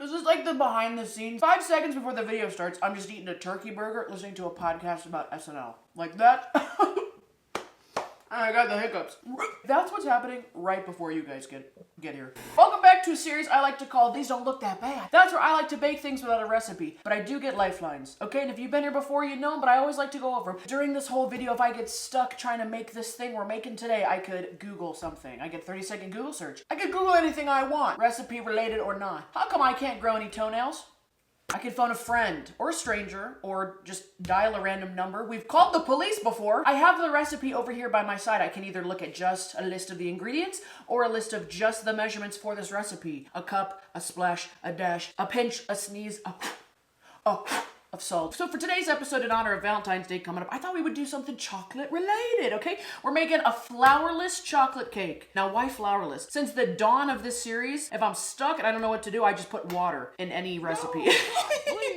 This is like the behind the scenes. 5 seconds before the video starts, I'm just eating a turkey burger, listening to a podcast about SNL. Like that. And I got the hiccups. That's what's happening right before you guys get here. Welcome back to a series I like to call These Don't Look That Bad. That's where I like to bake things without a recipe, but I do get lifelines, okay? And if you've been here before, you know, but I always like to go over them. During this whole video, if I get stuck trying to make this thing we're making today, I could Google something. I get 30-second Google search. I could Google anything I want, recipe related or not. How come I can't grow any toenails? I could phone a friend or a stranger or just dial a random number. We've called the police before. I have the recipe over here by my side. I can either look at just a list of the ingredients or a list of just the measurements for this recipe. A cup, a splash, a dash, a pinch, a sneeze, of salt. So for today's episode, in honor of Valentine's Day coming up, I thought we would do something chocolate related, okay? We're making a flourless chocolate cake. Now, why flourless? Since the dawn of this series, if I'm stuck and I don't know what to do, I just put water in any recipe.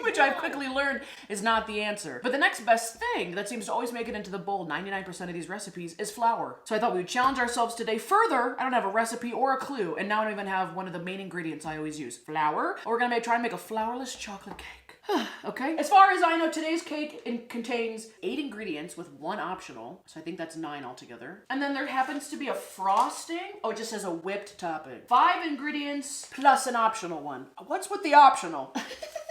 Which I've quickly learned is not the answer. But the next best thing that seems to always make it into the bowl 99% of these recipes is flour. So I thought we would challenge ourselves today further. I don't have a recipe or a clue, and now I don't even have one of the main ingredients I always use, flour. We're gonna try and make a flourless chocolate cake. Okay. As far as I know, today's cake contains 8 ingredients with 1 optional. So I think that's 9 altogether. And then there happens to be a frosting. Oh, it just says a whipped topping. 5 ingredients plus an optional one. What's with the optional?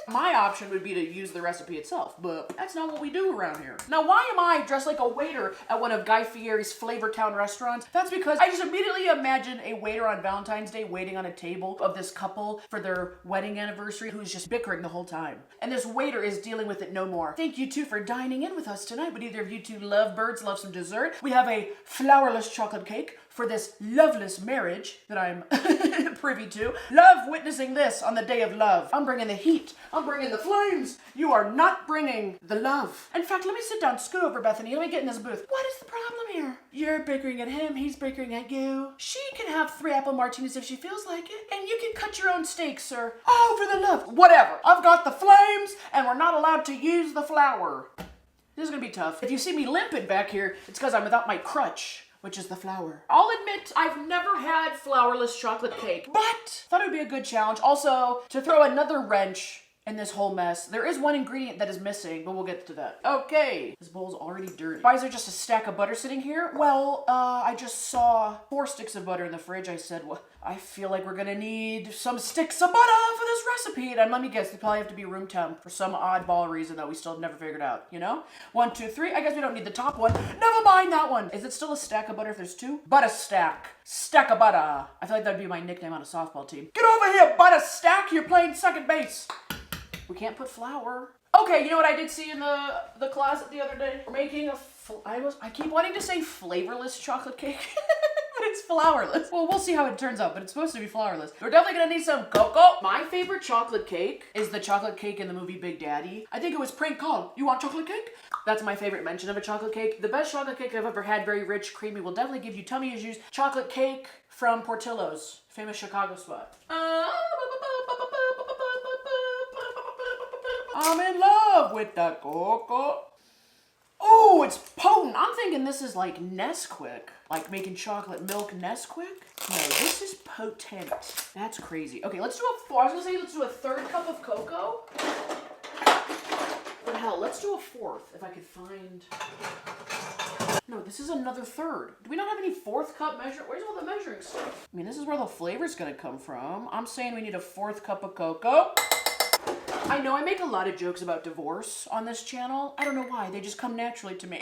My option would be to use the recipe itself, but that's not what we do around here. Now, why am I dressed like a waiter at one of Guy Fieri's Flavortown restaurants? That's because I just immediately imagine a waiter on Valentine's Day waiting on a table of this couple for their wedding anniversary who's just bickering the whole time. And this waiter is dealing with it no more. Thank you two for dining in with us tonight. Would either of you two love birds, love some dessert? We have a flourless chocolate cake for this loveless marriage that I'm privy to. Love witnessing this on the day of love. I'm bringing the heat. I'm bringing the flames. You are not bringing the love. In fact, let me sit down. Scoot over, Bethany. Let me get in this booth. What is the problem here? You're bickering at him. He's bickering at you. She can have 3 apple martinis if she feels like it. And you can cut your own steak, sir. Oh, for the love. Whatever. I've got the flames, and we're not allowed to use the flour. This is gonna be tough. If you see me limping back here, it's because I'm without my crutch, which is the flour. I'll admit I've never had flourless chocolate cake, but thought it would be a good challenge. Also, to throw another wrench in this whole mess, there is 1 ingredient that is missing, but we'll get to that. Okay, this bowl's already dirty. Why is there just a stack of butter sitting here? Well, I just saw 4 sticks of butter in the fridge. I said, well, I feel like we're gonna need some sticks of butter for this recipe. And let me guess, they probably have to be room temp for some oddball reason that we still have never figured out, you know? 1, 2, 3, I guess we don't need the top one. Never mind that one. Is it still a stack of butter if there's 2? Butter stack. Stack of butter. I feel like that'd be my nickname on a softball team. Get over here, butter stack. You're playing second base. We can't put flour. Okay, you know what I did see in the closet the other day? We're making I keep wanting to say flavorless chocolate cake, but it's flourless. Well, we'll see how it turns out, but it's supposed to be flourless. We're definitely gonna need some cocoa. My favorite chocolate cake is the chocolate cake in the movie Big Daddy. I think it was prank called, "You want chocolate cake?" That's my favorite mention of a chocolate cake. The best chocolate cake I've ever had, very rich, creamy, will definitely give you tummy issues. Chocolate cake from Portillo's, famous Chicago spot. I'm in love with the cocoa. Oh, it's potent. I'm thinking this is like Nesquik, like making chocolate milk Nesquik. No, this is potent. That's crazy. Okay, let's do I was gonna say let's do a 1/3 cup of cocoa. But hell, let's do a 1/4 if I could find. No, this is another 1/3. Do we not have any 4th cup measure? Where's all the measuring stuff? I mean, this is where the flavor's gonna come from. I'm saying we need a 4th cup of cocoa. I know I make a lot of jokes about divorce on this channel. I don't know why. They just come naturally to me.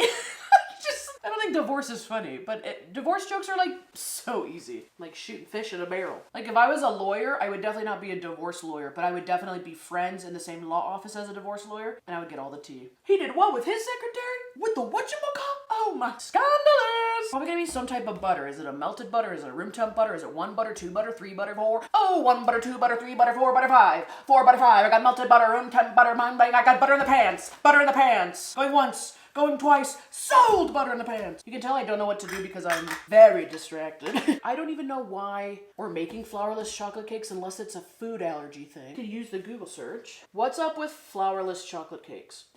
I don't think divorce is funny, but divorce jokes are like so easy. Like shooting fish in a barrel. Like if I was a lawyer, I would definitely not be a divorce lawyer, but I would definitely be friends in the same law office as a divorce lawyer, and I would get all the tea. He did what with his secretary? With the whatchamacallit? Oh my, scandalous! Probably gonna be some type of butter. Is it a melted butter? Is it a room temp butter? Is it 1 butter, 2 butter, 3 butter, 4? Oh, 1 butter, 2 butter, 3 butter, 4 butter, 5. 4 butter, 5. I got melted butter, room temp butter, I got butter in the pants. Butter in the pants. Going once. Going twice, sold butter in the pants. You can tell I don't know what to do because I'm very distracted. I don't even know why we're making flourless chocolate cakes unless it's a food allergy thing. You could use the Google search. What's up with flourless chocolate cakes?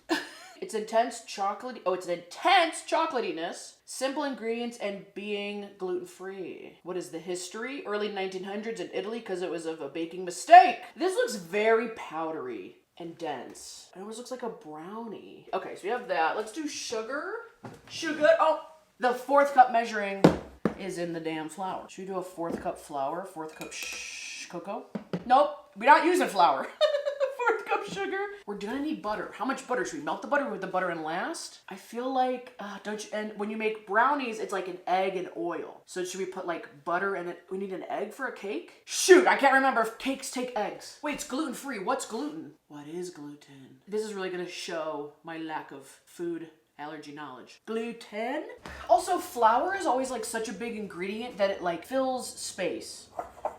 It's intense chocolate. Oh, it's an intense chocolatiness. Simple ingredients and being gluten-free. What is the history? Early 1900s in Italy because it was of a baking mistake. This looks very powdery and dense. It almost looks like a brownie. Okay, so we have that. Let's do sugar. Sugar. Oh, the 4th cup measuring is in the damn flour. Should we do a 4th cup flour? 4th cup cocoa? Nope, we're not using flour. 4th cup sugar. We're gonna need butter. How much butter? Should we melt the butter with the butter in last? I feel like, don't you, and when you make brownies, it's like an egg and oil. So should we put like butter and we need an egg for a cake? Shoot, I can't remember if cakes take eggs. Wait, it's gluten-free. What's gluten? What is gluten? This is really gonna show my lack of food allergy knowledge. Gluten? Also, flour is always like such a big ingredient that it like fills space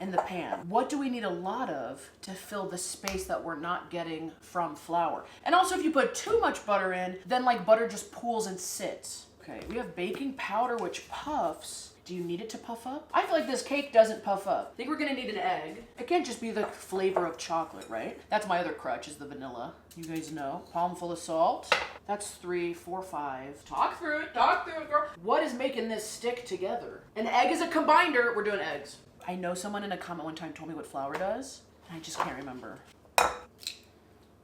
in the pan. What do we need a lot of to fill the space that we're not getting from flour? And also if you put too much butter in, then like butter just pools and sits. Okay, we have baking powder which puffs. Do you need it to puff up? I feel like this cake doesn't puff up. I think we're gonna need an egg. It can't just be the flavor of chocolate, right? That's my other crutch is the vanilla. You guys know. Palm full of salt. That's 3, 4, 5. Talk through it, girl. What is making this stick together? An egg is a combiner. We're doing eggs. I know someone in a comment one time told me what flour does, and I just can't remember.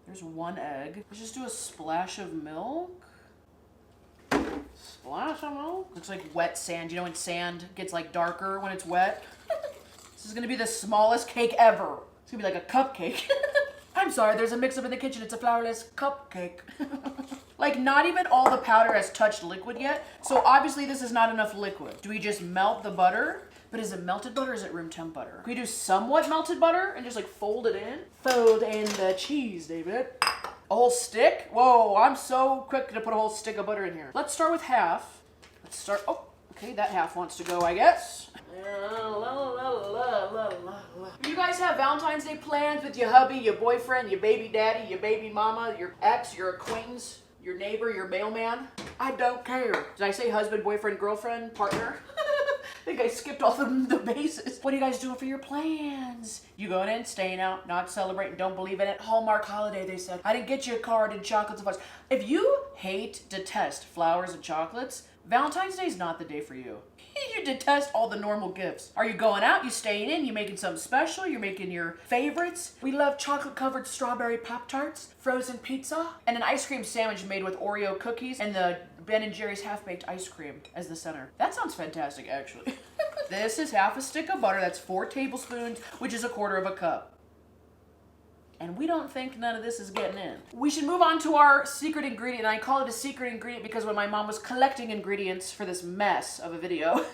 There's 1 egg. Let's just do a splash of milk. Splash of milk. Looks like wet sand. You know when sand gets like darker when it's wet? This is gonna be the smallest cake ever. It's gonna be like a cupcake. I'm sorry, there's a mix-up in the kitchen. It's a flourless cupcake. Like not even all the powder has touched liquid yet. So obviously this is not enough liquid. Do we just melt the butter? But is it melted butter or is it room temp butter? Can we do somewhat melted butter and just like fold it in? Fold in the cheese, David. A whole stick? Whoa, I'm so quick to put a whole stick of butter in here. Let's start with half. Let's start, oh, okay, that half wants to go, I guess. You guys have Valentine's Day plans with your hubby, your boyfriend, your baby daddy, your baby mama, your ex, your acquaintance, your neighbor, your mailman? I don't care. Did I say husband, boyfriend, girlfriend, partner? I think I skipped all the bases. What are you guys doing for your plans? You going in, staying out, not celebrating, don't believe in it. Hallmark holiday, they said. I didn't get you a card and chocolates and flowers. If you hate, detest flowers and chocolates, Valentine's Day is not the day for you. You detest all the normal gifts. Are you going out? You staying in? You making something special? You're making your favorites? We love chocolate-covered strawberry Pop-Tarts, frozen pizza, and an ice cream sandwich made with Oreo cookies and the Ben & Jerry's half-baked ice cream as the center. That sounds fantastic, actually. This is half a stick of butter. That's 4 tablespoons, which is 1/4 cup. And we don't think none of this is getting in. We should move on to our secret ingredient. I call it a secret ingredient because when my mom was collecting ingredients for this mess of a video,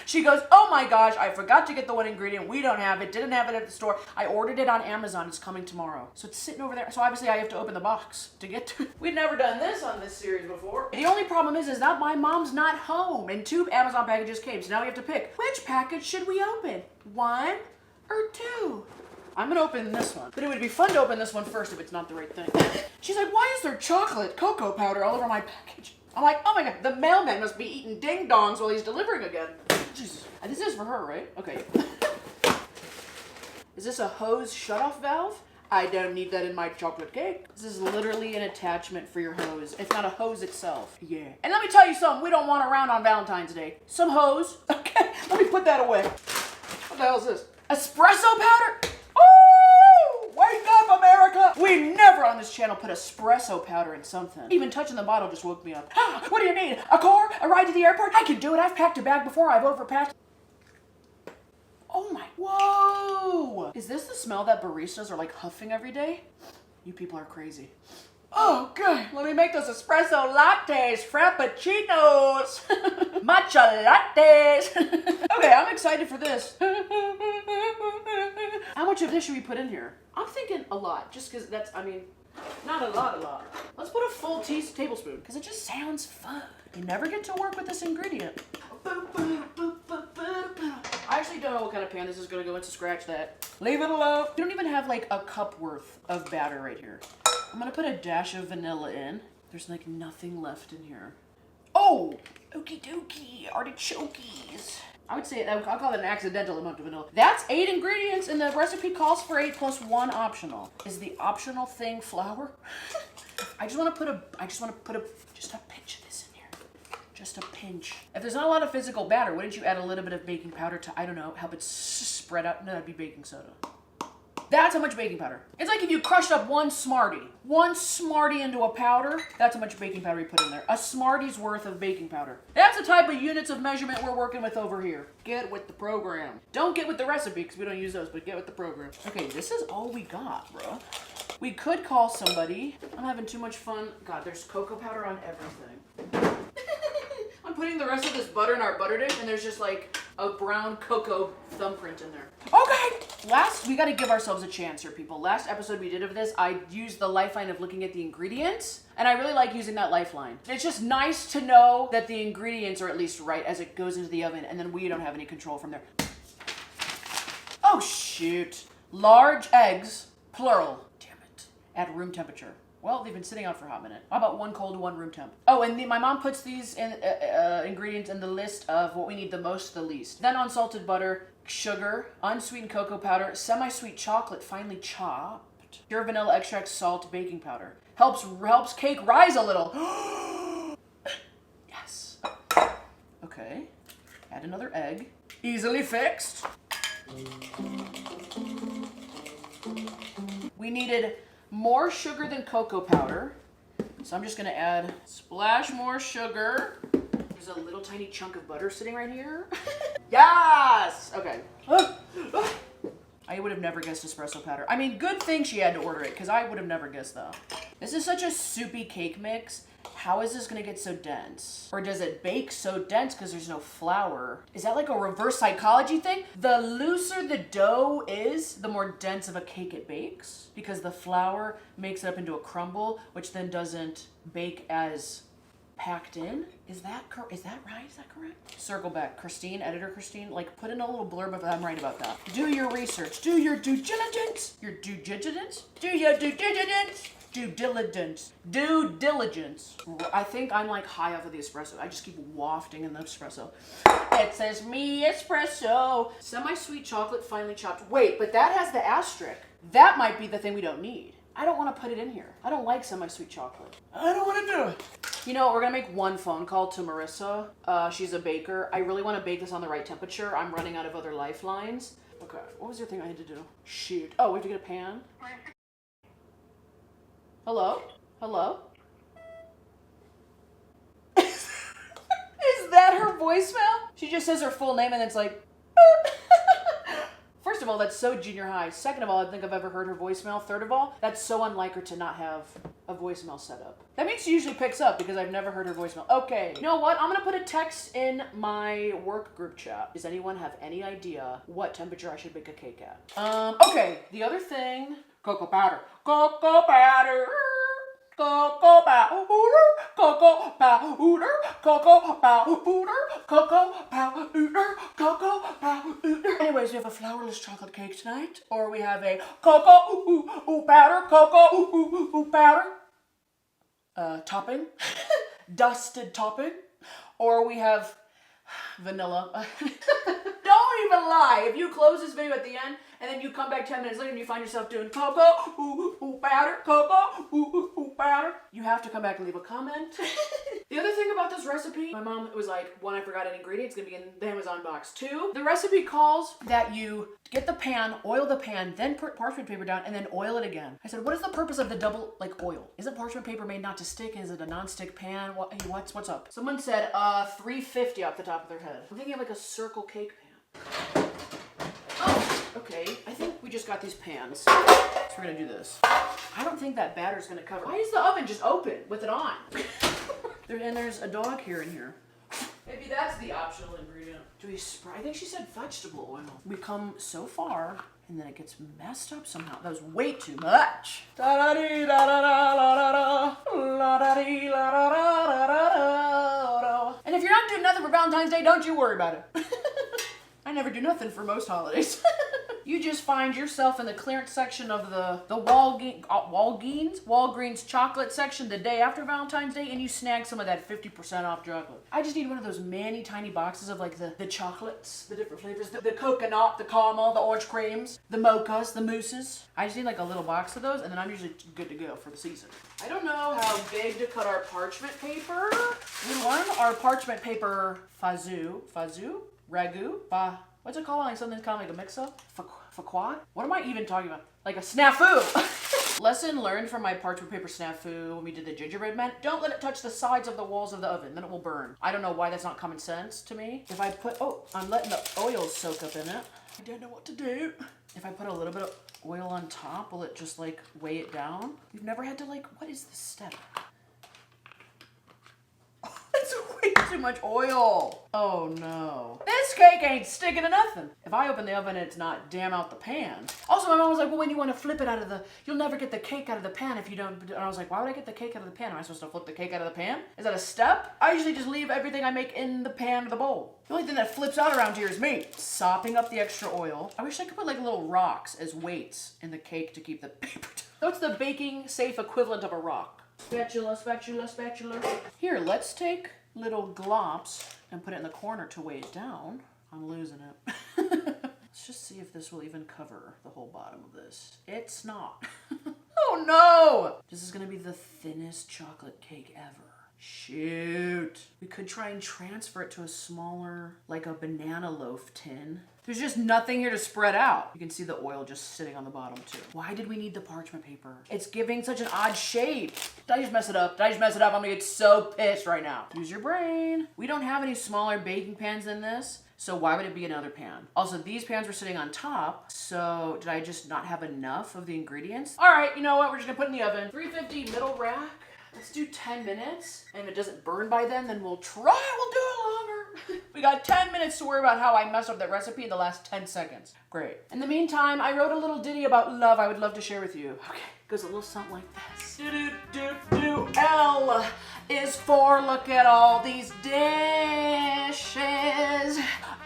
she goes, oh my gosh, I forgot to get the one ingredient. We don't have it, didn't have it at the store. I ordered it on Amazon, it's coming tomorrow. So it's sitting over there. So obviously I have to open the box to get to it. We've never done this on this series before. The only problem is that my mom's not home and 2 Amazon packages came. So now we have to pick, which package should we open? 1 or 2? I'm gonna open this one. But it would be fun to open this one first if it's not the right thing. She's like, why is there chocolate cocoa powder all over my package? I'm like, oh my god, the mailman must be eating ding-dongs while he's delivering again. Jesus. And this is for her, right? Okay. Is this a hose shutoff valve? I don't need that in my chocolate cake. This is literally an attachment for your hose. It's not a hose itself. Yeah. And let me tell you something we don't want around on Valentine's Day. Some hose. Okay, let me put that away. What the hell is this? Espresso powder? Wake up, America! We never on this channel put espresso powder in something. Even touching the bottle just woke me up. Ah, what do you need? A car? A ride to the airport? I can do it. I've packed a bag before. I've overpacked. Oh my, whoa! Is this the smell that baristas are like huffing every day? You people are crazy. Oh, good. Let me make those espresso lattes, frappuccinos, matcha lattes. Okay, I'm excited for this. How much of this should we put in here? I'm thinking a lot, just because that's, I mean, not a lot. Let's put a full tablespoon, because it just sounds fun. You never get to work with this ingredient. I actually don't know what kind of pan this is going to go into. Scratch that. Leave it alone. You don't even have like a cup worth of batter right here. I'm gonna put a dash of vanilla in. There's like nothing left in here. Oh, okie dokie, artichokes. I would say, I'll call it an accidental amount of vanilla. That's 8 ingredients and the recipe calls for 8 plus 1 optional. Is the optional thing flour? I just want to put just a pinch of this in here. Just a pinch. If there's not a lot of physical batter, wouldn't you add a little bit of baking powder to, I don't know, help it spread out? No, that'd be baking soda. That's how much baking powder. It's like if you crushed up one Smartie into a powder, that's how much baking powder you put in there. A Smartie's worth of baking powder. That's the type of units of measurement we're working with over here. Get with the program. Don't get with the recipe, because we don't use those, but get with the program. Okay, this is all we got, bro. We could call somebody. I'm having too much fun. God, there's cocoa powder on everything. I'm putting the rest of this butter in our butter dish, and there's just like a brown cocoa thumbprint in there. Okay! We gotta give ourselves a chance here, people. Last episode we did of this, I used the lifeline of looking at the ingredients, and I really like using that lifeline. It's just nice to know that the ingredients are at least right as it goes into the oven, and then we don't have any control from there. Oh, shoot. Large eggs, plural. Damn it. At room temperature. Well, they've been sitting out for a hot minute. How about one cold, one room temp? Oh, and my mom puts these ingredients in the list of what we need the most to the least. Then unsalted butter, sugar, unsweetened cocoa powder, semi-sweet chocolate finely chopped, pure vanilla extract, salt, baking powder. Helps cake rise a little. Yes. Okay. Add another egg. Easily fixed. We needed more sugar than cocoa powder, so I'm just gonna add splash more sugar. There's a little tiny chunk of butter sitting right here. Yes! Okay. I would have never guessed espresso powder. I mean, good thing she had to order it, because I would have never guessed that. This is such a soupy cake mix. How is this gonna get so dense? Or does it bake so dense because there's no flour? Is that like a reverse psychology thing? The looser the dough is, the more dense of a cake it bakes, because the flour makes it up into a crumble, which then doesn't bake as packed in. Is that right? Is that correct? Circle back. Christine, editor Christine, like put in a little blurb if I'm right about that. Do your research. Do your due diligence. Your due diligence? Do your due diligence. Due diligence. Due diligence. I think I'm like high off of the espresso. I just keep wafting in the espresso. It says me espresso. Semi-sweet chocolate finely chopped. Wait, but that has the asterisk. That might be the thing we don't need. I don't want to put it in here. I don't like semi-sweet chocolate. I don't want to do it. You know, we're going to make one phone call to Marissa. She's a baker. I really want to bake this on the right temperature. I'm running out of other lifelines. Okay, what was the thing I had to do? Shoot. Oh, we have to get a pan? Hello? Hello? Is that her voicemail? She just says her full name and it's like... First of all, that's so junior high. Second of all, I don't think I've ever heard her voicemail. Third of all, that's so unlike her to not have a voicemail set up. That means she usually picks up because I've never heard her voicemail. Okay, you know what? I'm gonna put a text in my work group chat. Does anyone have any idea what temperature I should bake a cake at? Okay, the other thing, cocoa powder. Cocoa powder. Cocoa powder, cocoa powder, cocoa powder, cocoa powder, cocoa powder. Anyways, we have a flourless chocolate cake tonight, or we have a cocoa powder topping, dusted topping, or we have vanilla. Don't even lie. If you close this video at the end and then you come back 10 minutes later and you find yourself doing cocoa powder, cocoa powder, you have to come back and leave a comment. The other thing about this recipe, my mom was like, one, I forgot an ingredient. It's gonna be in the Amazon box. Two, the recipe calls that you get the pan, oil the pan, then put parchment paper down, and then oil it again. I said, what is the purpose of the double, like, oil? Isn't parchment paper made not to stick? Is it a non-stick pan? What's up? Someone said 350 off the top of their head. I'm thinking of like a circle cake pan. Oh, okay. I think we just got these pans. So we're gonna do this. I don't think that batter's gonna cover. Why is the oven just open with it on? And there's a dog here in here. Maybe that's the optional ingredient. Do we spray? I think she said vegetable oil. We come so far, and then it gets messed up somehow. That was way too much. And if you're not doing nothing for Valentine's Day, don't you worry about it. I never do nothing for most holidays. You just find yourself in the clearance section of the Walgreens chocolate section the day after Valentine's Day, and you snag some of that 50% off chocolate. I just need one of those many tiny boxes of like the chocolates, the different flavors, the coconut, the caramel, the orange creams, the mochas, the mousses. I just need like a little box of those, and then I'm usually good to go for the season. I don't know how big to cut our parchment paper. We learn our parchment paper ragu, what's it called? Like something kind of like a mix-up? Fakwa? What am I even talking about? Like a snafu! Lesson learned from my parchment paper snafu when we did the gingerbread man. Don't let it touch the sides of the walls of the oven, then it will burn. I don't know why that's not common sense to me. If I put, I'm letting the oil soak up in it. I don't know what to do. If I put a little bit of oil on top, will it just like weigh it down? We've never had to like, what is this step? That's way too much oil. Oh no. This cake ain't sticking to nothing. If I open the oven and it's not damn out the pan. Also, my mom was like, well, when you want to flip it out of the, you'll never get the cake out of the pan if you don't. And I was like, why would I get the cake out of the pan? Am I supposed to flip the cake out of the pan? Is that a step? I usually just leave everything I make in the pan or the bowl. The only thing that flips out around here is me sopping up the extra oil. I wish I could put like little rocks as weights in the cake to keep the paper down. So it's the baking safe equivalent of a rock. Spatula, spatula, spatula. Here, let's take little glops and put it in the corner to weigh it down. I'm losing it. Let's just see if this will even cover the whole bottom of this. It's not. Oh no! This is gonna be the thinnest chocolate cake ever. Shoot. We could try and transfer it to a smaller, like a banana loaf tin. There's just nothing here to spread out. You can see the oil just sitting on the bottom too. Why did we need the parchment paper? It's giving such an odd shape. Did I just mess it up? Did I just mess it up? I'm gonna get so pissed right now. Use your brain. We don't have any smaller baking pans than this, so why would it be another pan? Also, these pans were sitting on top, so did I just not have enough of the ingredients? All right, you know what? We're just gonna put it in the oven. 350 middle rack. Let's do 10 minutes, and if it doesn't burn by then we'll try, we'll do it longer. We got 10 minutes to worry about how I messed up that recipe in the last 10 seconds. Great. In the meantime, I wrote a little ditty about love I would love to share with you. Okay, it goes a little something like this. Do-do-do-do, L is for look at all these dishes.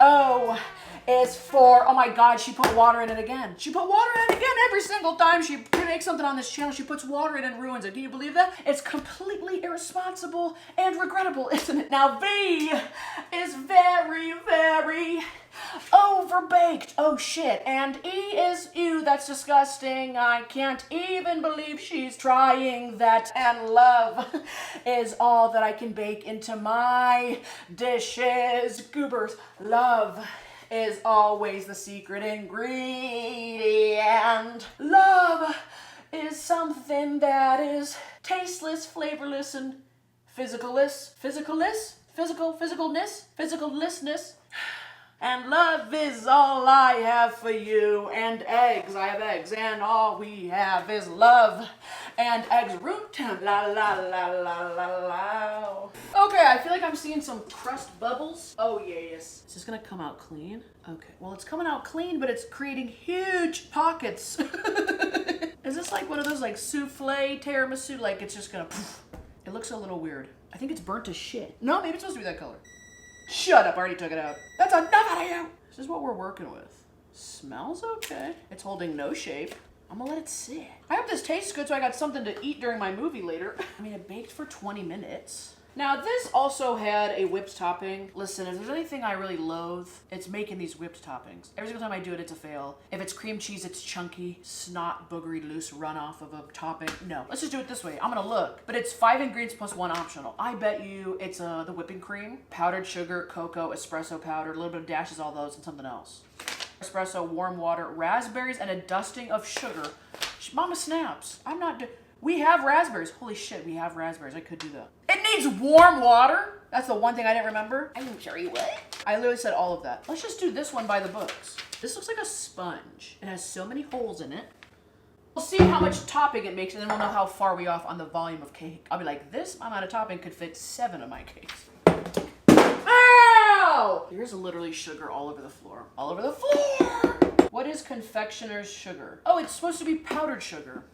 O is for, oh my God, she put water in it again. She put water in it again every single time she makes something on this channel. She puts water in it and ruins it. Can you believe that? It's completely irresponsible and regrettable, isn't it? Now V is very, very overbaked. Oh shit. And E is ew, that's disgusting. I can't even believe she's trying that. And love is all that I can bake into my dishes. Goobers, love is always the secret ingredient. Love is something that is tasteless, flavorless, and physicalness. And love is all I have for you. And eggs, I have eggs. And all we have is love and eggs. Room temp, la la la la la la. Okay, I feel like I'm seeing some crust bubbles. Oh yes. Is this gonna come out clean? Okay, well it's coming out clean, but it's creating huge pockets. Is this like one of those like souffle tiramisu? Like it's just gonna poof. It looks a little weird. I think it's burnt to shit. No, maybe it's supposed to be that color. Shut up, I already took it out. That's enough out of you. This is what we're working with. Smells okay. It's holding no shape. I'm gonna let it sit. I hope this tastes good so I got something to eat during my movie later. I mean, it baked for 20 minutes. Now, this also had a whipped topping. Listen, if there's anything I really loathe, it's making these whipped toppings. Every single time I do it, it's a fail. If it's cream cheese, it's chunky, snot, boogery, loose runoff of a topping. No, let's just do it this way. I'm gonna look. But it's 5 ingredients plus 1 optional. I bet you it's the whipping cream, powdered sugar, cocoa, espresso powder, a little bit of dashes, all those, and something else. Espresso, warm water, raspberries, and a dusting of sugar. Mama snaps. We have raspberries. Holy shit, we have raspberries. I could do that. It needs warm water. That's the one thing I didn't remember. I'm sorry, what? I literally said all of that. Let's just do this one by the books. This looks like a sponge. It has so many holes in it. We'll see how much topping it makes, and then we'll know how far we off on the volume of cake. I'll be like, this amount of topping could fit 7 of my cakes. Ow! There's literally sugar all over the floor. All over the floor! What is confectioner's sugar? Oh, it's supposed to be powdered sugar.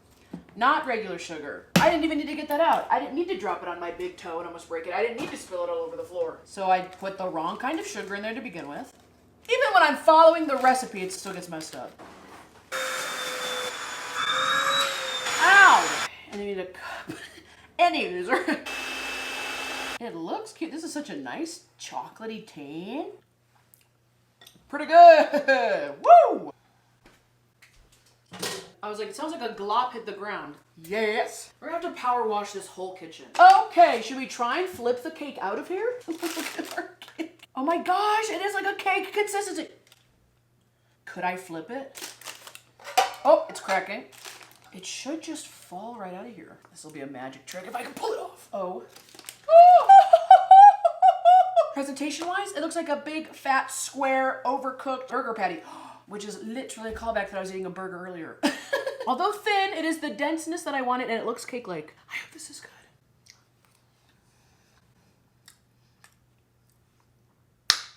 Not regular sugar. I didn't even need to get that out. I didn't need to drop it on my big toe and almost break it. I didn't need to spill it all over the floor. So I put the wrong kind of sugar in there to begin with. Even when I'm following the recipe, it still gets messed up. And you need a cup. Any of these are. It looks cute. This is such a nice chocolatey tan. Pretty good. Woo! I was like, it sounds like a glop hit the ground. Yes. We're gonna have to power wash this whole kitchen. Okay, should we try and flip the cake out of here? Look at our cake. Oh my gosh, it is like a cake consistency. Could I flip it? Oh, it's cracking. It should just fall right out of here. This will be a magic trick if I can pull it off. Oh. Presentation-wise, it looks like a big, fat, square, overcooked burger patty, which is literally a callback that I was eating a burger earlier. Although thin, it is the denseness that I wanted, and it looks cake-like. I hope this is good.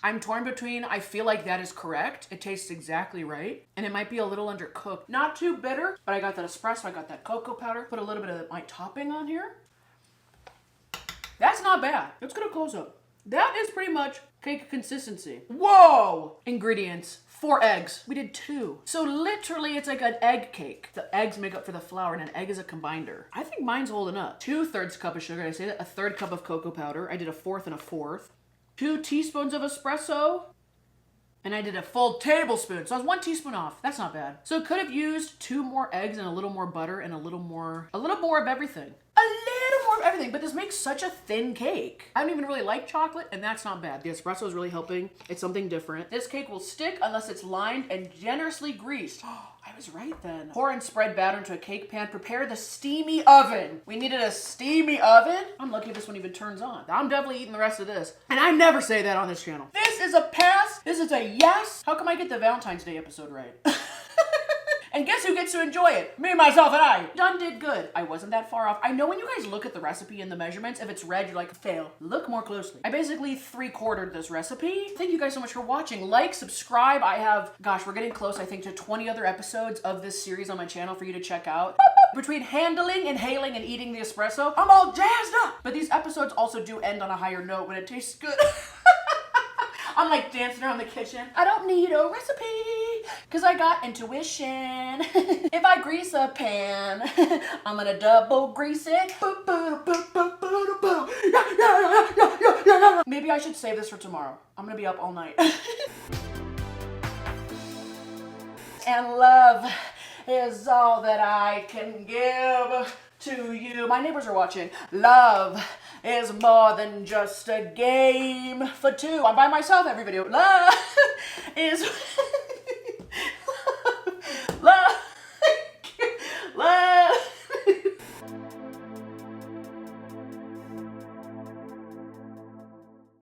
I'm torn between, I feel like that is correct. It tastes exactly right. And it might be a little undercooked. Not too bitter, but I got that espresso, I got that cocoa powder. Put a little bit of my topping on here. That's not bad. Let's get a close-up. That is pretty much cake consistency. Whoa! Ingredients, 4 eggs. We did 2. So literally it's like an egg cake. The eggs make up for the flour and an egg is a combiner. I think mine's holding up. 2/3 cup of sugar, did I say that? 1/3 cup of cocoa powder. I did 1/4 and 1/4. 2 teaspoons of espresso. And I did a full tablespoon. So I was 1 teaspoon off. That's not bad. So could have used 2 more eggs and a little more butter and a little more of everything. A little more of everything, but this makes such a thin cake. I don't even really like chocolate, and that's not bad. The espresso is really helping. It's something different. This cake will stick unless it's lined and generously greased. I was right then. Pour and spread batter into a cake pan. Prepare the steamy oven. We needed a steamy oven. I'm lucky this one even turns on. I'm definitely eating the rest of this. And I never say that on this channel. This is a pass. This is a yes. How come I get the Valentine's Day episode right? And guess who gets to enjoy it? Me, myself, and I. Done did good. I wasn't that far off. I know when you guys look at the recipe and the measurements, if it's red, you're like, fail. Look more closely. I basically 3/4'd this recipe. Thank you guys so much for watching. Like, subscribe. I have, gosh, we're getting close, I think, to 20 other episodes of this series on my channel for you to check out. Between handling, inhaling, and eating the espresso, I'm all jazzed up. But these episodes also do end on a higher note when it tastes good. I'm like dancing around the kitchen. I don't need a recipe, cause I got intuition. If I grease a pan, I'm gonna double grease it. Maybe I should save this for tomorrow. I'm gonna be up all night. And love is all that I can give to you. My neighbors are watching. Love is more than just a game for 2. I'm by myself every video. Love is